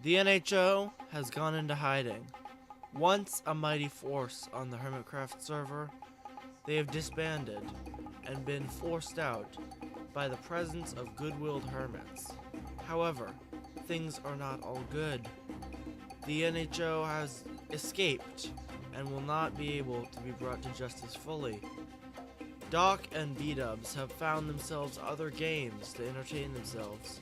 The NHO has gone into hiding. Once a mighty force on the Hermitcraft server, they have disbanded and been forced out by the presence of good-willed hermits. However, things are not all good. The NHO has escaped and will not be able to be brought to justice fully. Doc and B-Dubs have found themselves other games to entertain themselves,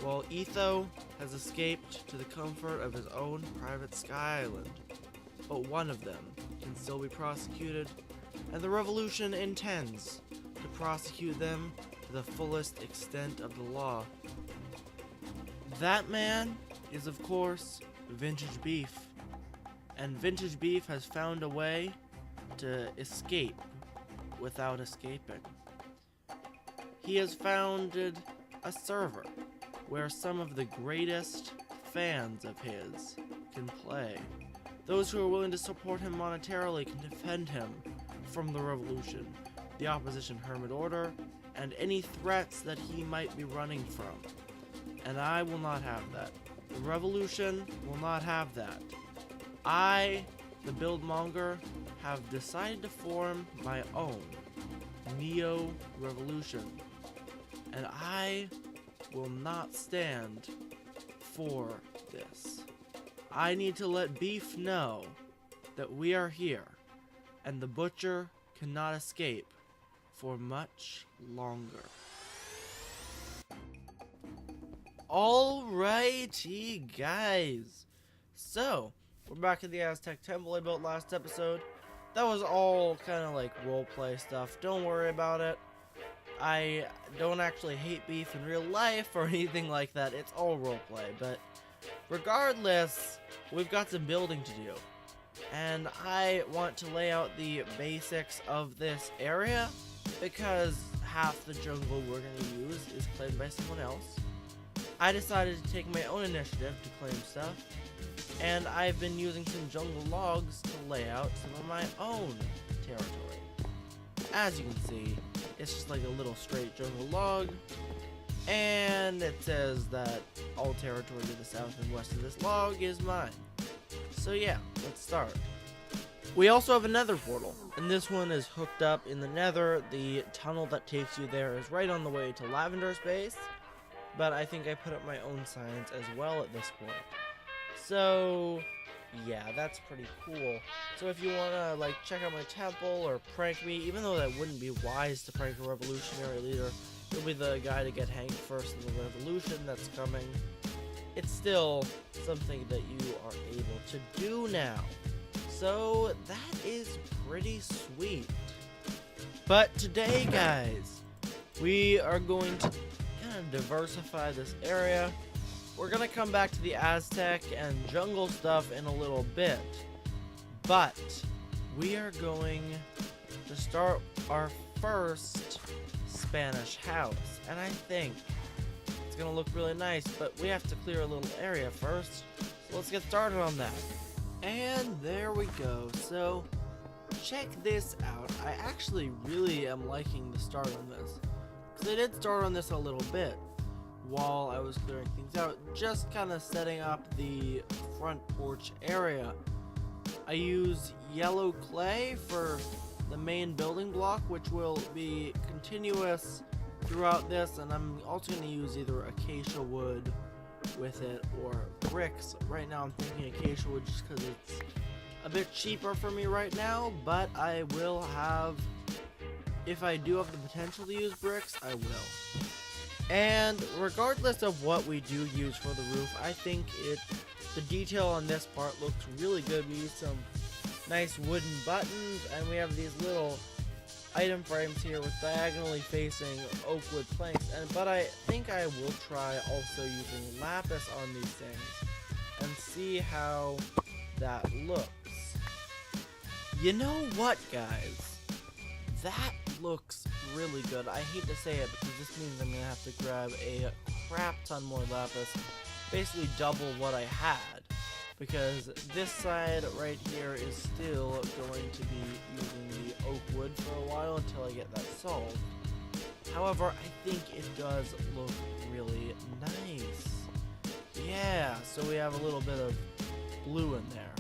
while Etho has escaped to the comfort of his own private sky island. But one of them can still be prosecuted, and the Revolution intends to prosecute them to the fullest extent of the law. That man is, of course, Vintage Beef, and Vintage Beef has found a way to escape without escaping. He has founded a server where some of the greatest fans of his can play. Those who are willing to support him monetarily can defend him from the Revolution, the opposition Hermit Order, and any threats that he might be running from. And I will not have that. The Revolution will not have that. I, the Buildmonger, have decided to form my own Neo-Revolution. And I will not stand for this. I need to let Beef know that we are here, and the Butcher cannot escape for much longer. Alrighty, guys. So, we're back at the Aztec temple I built last episode. That was all kind of like roleplay stuff. Don't worry about it. I don't actually hate Beef in real life or anything like that. It's all roleplay. But regardless, we've got some building to do. And I want to lay out the basics of this area because half the jungle we're going to use is claimed by someone else. I decided to take my own initiative to claim stuff, and I've been using some jungle logs to lay out some of my own territory. As you can see, it's just like a little straight jungle log, and it says that all territory to the south and west of this log is mine. So yeah, let's start. We also have a nether portal, and this one is hooked up in the nether. The tunnel that takes you there is right on the way to Lavender's base, but I think I put up my own signs as well at this point. So yeah, that's pretty cool. So if you want to like check out my temple or prank me, even though that wouldn't be wise to prank a revolutionary leader, you'll be the guy to get hanged first in the revolution that's coming. It's still something that you are able to do now. So that is pretty sweet. But today, guys, we are going to kind of diversify this area. We're going to come back to the Aztec and jungle stuff in a little bit. But we are going to start our first Spanish house. And I think it's going to look really nice, but we have to clear a little area first. So let's get started on that. And there we go. So check this out. I actually really am liking the start on this, because I did start on this a little bit while I was clearing things out, just kind of setting up the front porch area. I use yellow clay for the main building block, which will be continuous throughout this, and I'm also going to use either acacia wood with it or bricks. Right now I'm thinking acacia wood just because it's a bit cheaper for me right now, but I will have, if I do have the potential to use bricks, I will. And regardless of what we do use for the roof, I think the detail on this part looks really good. We use some nice wooden buttons, and we have these little item frames here with diagonally facing oak wood planks. But I think I will try also using lapis on these things and see how that looks. You know what, guys? That looks really good. I hate to say it because this means I'm gonna have to grab a crap ton more lapis, basically double what I had, because this side right here is still going to be using the oak wood for a while until I get that solved. However, I think it does look really nice. Yeah, so we have a little bit of blue in there.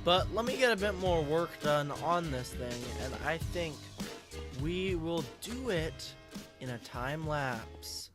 But let me get a bit more work done on this thing, and I think we will do it in a time lapse.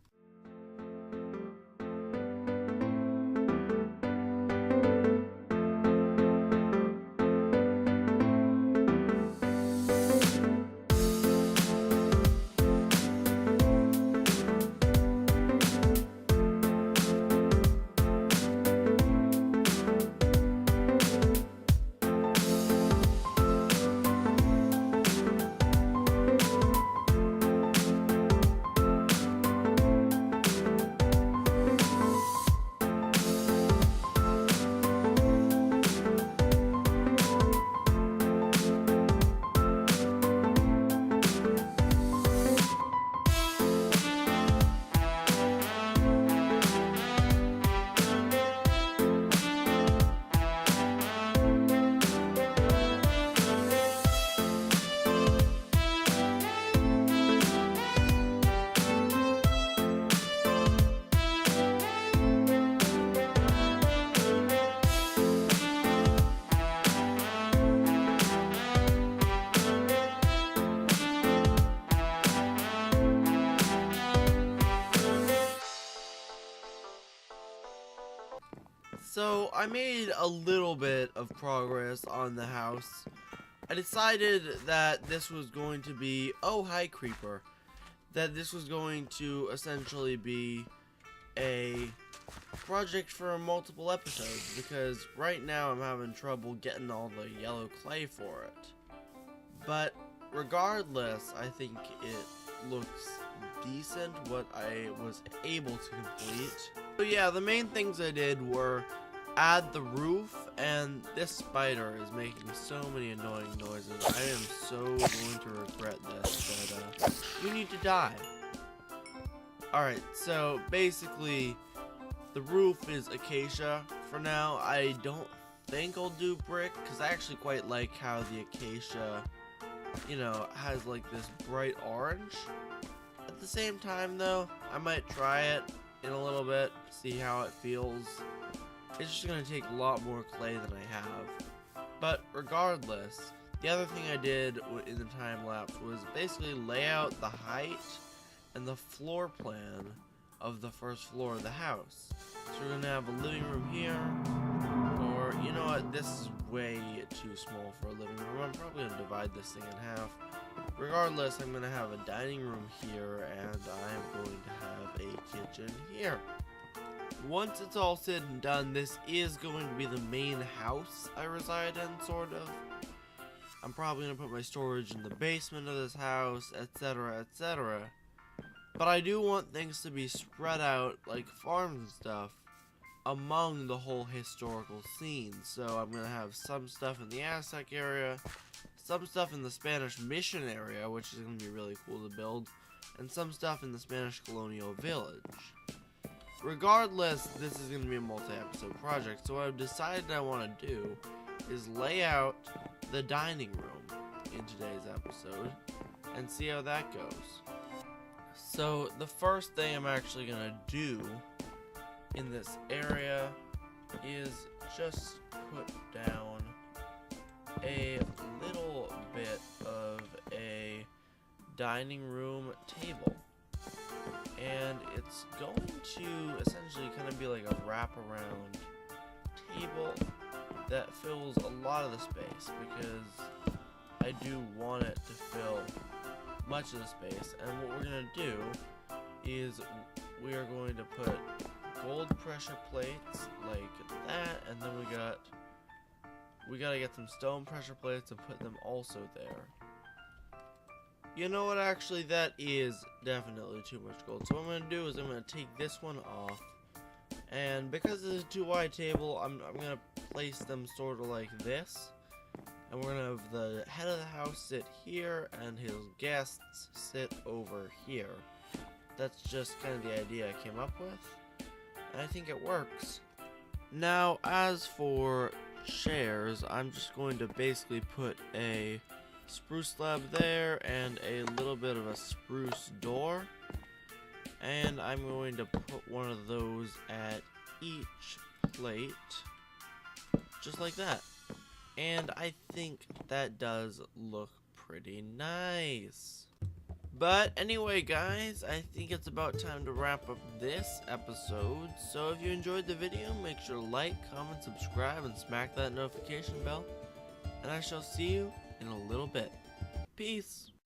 So I made a little bit of progress on the house. I decided that this was going to be, oh hi creeper, that this was going to essentially be a project for multiple episodes, because right now I'm having trouble getting all the yellow clay for it. But regardless, I think it looks decent what I was able to complete. So yeah, the main things I did were add the roof, and this spider is making so many annoying noises. I am so going to regret this, but you need to die. Alright, so basically the roof is acacia for now. I don't think I'll do brick, because I actually quite like how the acacia, you know, has like this bright orange. At the same time though, I might try it in a little bit, see how it feels. It's just going to take a lot more clay than I have. But regardless, the other thing I did in the time lapse was basically lay out the height and the floor plan of the first floor of the house. So we're going to have a living room here, or you know what, this is way too small for a living room. I'm probably going to divide this thing in half. Regardless, I'm going to have a dining room here, and I am going to have a kitchen here. Once it's all said and done, this is going to be the main house I reside in, sort of. I'm probably going to put my storage in the basement of this house, etc, etc. But I do want things to be spread out, like farms and stuff, among the whole historical scene. So I'm going to have some stuff in the Aztec area, some stuff in the Spanish mission area, which is going to be really cool to build, and some stuff in the Spanish colonial village. Regardless, this is going to be a multi-episode project, so what I've decided I want to do is lay out the dining room in today's episode and see how that goes. So the first thing I'm actually going to do in this area is just put down a little bit of a dining room table. And it's going to essentially kind of be like a wraparound table that fills a lot of the space, because I do want it to fill much of the space. And what we're going to do is we are going to put gold pressure plates like that, and then we gotta get some stone pressure plates and put them also there. You know what, actually, that is definitely too much gold. So what I'm going to do is I'm going to take this one off. And because it's a too wide table, I'm going to place them sort of like this. And we're going to have the head of the house sit here and his guests sit over here. That's just kind of the idea I came up with. And I think it works. Now, as for chairs, I'm just going to basically put a spruce slab there and a little bit of a spruce door, and I'm going to put one of those at each plate, just like that. And I think that does look pretty nice. But anyway, guys, I think it's about time to wrap up this episode. So if you enjoyed the video, make sure to like, comment, subscribe, and smack that notification bell. And I shall see you in a little bit. Peace.